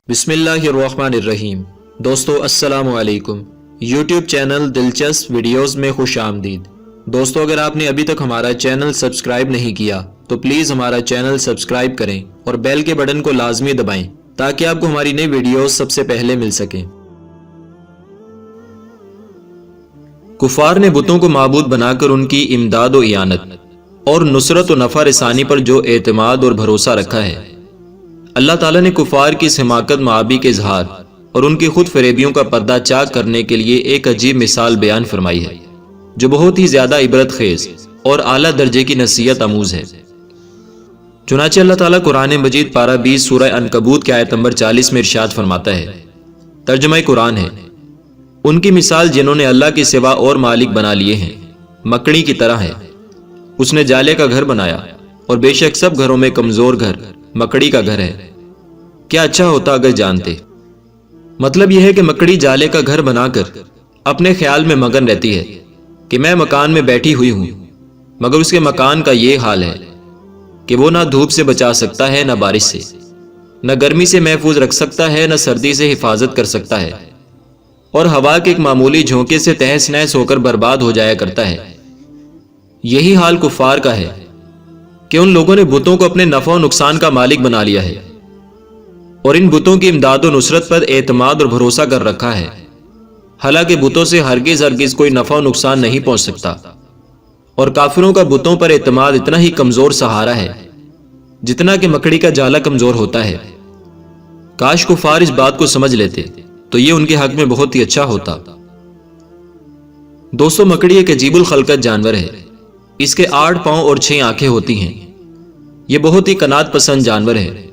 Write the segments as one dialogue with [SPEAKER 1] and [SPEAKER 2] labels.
[SPEAKER 1] بسم اللہ الرحمن الرحیم۔ دوستو السلام علیکم۔ یوٹیوب چینل دلچسپ ویڈیوز میں خوش آمدید۔ دوستو اگر آپ نے ابھی تک ہمارا چینل سبسکرائب نہیں کیا تو پلیز ہمارا چینل سبسکرائب کریں اور بیل کے بٹن کو لازمی دبائیں تاکہ آپ کو ہماری نئی ویڈیوز سب سے پہلے مل سکیں۔ کفار نے بتوں کو معبود بنا کر ان کی امداد و اعانت اور نصرت و نفع رسانی پر جو اعتماد اور بھروسہ رکھا ہے، اللہ تعالیٰ نے کفار کی اس حماقت معابی کے اظہار اور ان کی خود فریبیوں کا پردہ چاک کرنے کے لیے ایک عجیب مثال بیان فرمائی ہے جو بہت ہی زیادہ عبرت خیز اور اعلیٰ درجے کی نصیحت آموز ہے۔ چنانچہ اللہ تعالیٰ قرآن مجید پارہ 20 سورہ عنکبوت کی آیت نمبر 40 میں ارشاد فرماتا ہے، ترجمہ قرآن ہے، ان کی مثال جنہوں نے اللہ کے سوا اور مالک بنا لیے ہیں مکڑی کی طرح ہے۔ اس نے جالے کا گھر بنایا اور بے شک سب گھروں میں کمزور گھر مکڑی کا گھر ہے۔ کیا اچھا ہوتا اگر جانتے۔ مطلب یہ ہے کہ مکڑی جالے کا گھر بنا کر اپنے خیال میں مگن رہتی ہے کہ میں مکان میں بیٹھی ہوئی ہوں، مگر اس کے مکان کا یہ حال ہے کہ وہ نہ دھوپ سے بچا سکتا ہے، نہ بارش سے، نہ گرمی سے محفوظ رکھ سکتا ہے، نہ سردی سے حفاظت کر سکتا ہے، اور ہوا کے ایک معمولی جھونکے سے تہس نہس ہو کر برباد ہو جایا کرتا ہے۔ یہی حال کفار کا ہے کہ ان لوگوں نے بتوں کو اپنے نفع و نقصان کا مالک بنا لیا ہے اور ان بتوں کی امداد و نصرت پر اعتماد اور بھروسہ کر رکھا ہے، حالانکہ بتوں سے ہرگز کوئی نفع و نقصان نہیں پہنچ سکتا، اور کافروں کا بتوں پر اعتماد اتنا ہی کمزور سہارا ہے جتنا کہ مکڑی کا جالا کمزور ہوتا ہے۔ کاش کفار اس بات کو سمجھ لیتے تو یہ ان کے حق میں بہت ہی اچھا ہوتا۔ دوستو، مکڑی ایک عجیب الخلقت جانور ہے۔ اس کے 8 پاؤں اور 6 آنکھیں ہوتی ہیں۔ یہ بہت ہی قناعت پسند جانور ہے،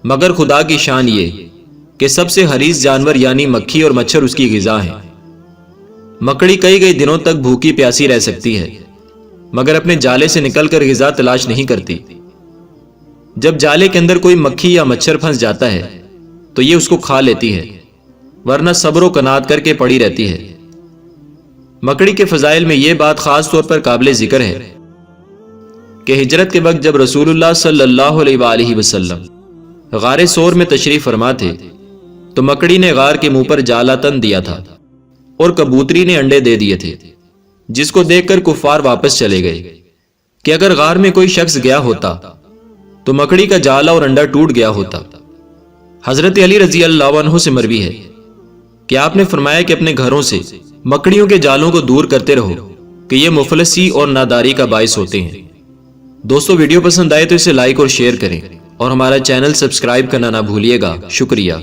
[SPEAKER 1] مگر خدا کی شان یہ کہ سب سے حریص جانور یعنی مکھی اور مچھر اس کی غذا ہیں۔ مکڑی کئی دنوں تک بھوکی پیاسی رہ سکتی ہے، مگر اپنے جالے سے نکل کر غذا تلاش نہیں کرتی۔ جب جالے کے اندر کوئی مکھی یا مچھر پھنس جاتا ہے تو یہ اس کو کھا لیتی ہے، ورنہ صبر و قناعت کر کے پڑی رہتی ہے۔ مکڑی کے فضائل میں یہ بات خاص طور پر قابل ذکر ہے کہ ہجرت کے وقت جب رسول اللہ صلی اللہ علیہ وآلہ وسلم غار سور میں تشریف فرما تھے تو مکڑی نے غار کے منہ پر جالا تن دیا تھا اور کبوتری نے انڈے دے دیے تھے، جس کو دیکھ کر کفار واپس چلے گئے کہ اگر غار میں کوئی شخص گیا ہوتا تو مکڑی کا جالا اور انڈا ٹوٹ گیا ہوتا۔ حضرت علی رضی اللہ عنہ سے مروی ہے کہ آپ نے فرمایا کہ اپنے گھروں سے مکڑیوں کے جالوں کو دور کرتے رہو کہ یہ مفلسی اور ناداری کا باعث ہوتے ہیں۔ دوستو، ویڈیو پسند آئے تو اسے لائک اور شیئر کریں اور ہمارا چینل سبسکرائب کرنا نہ بھولیے گا۔ شکریہ۔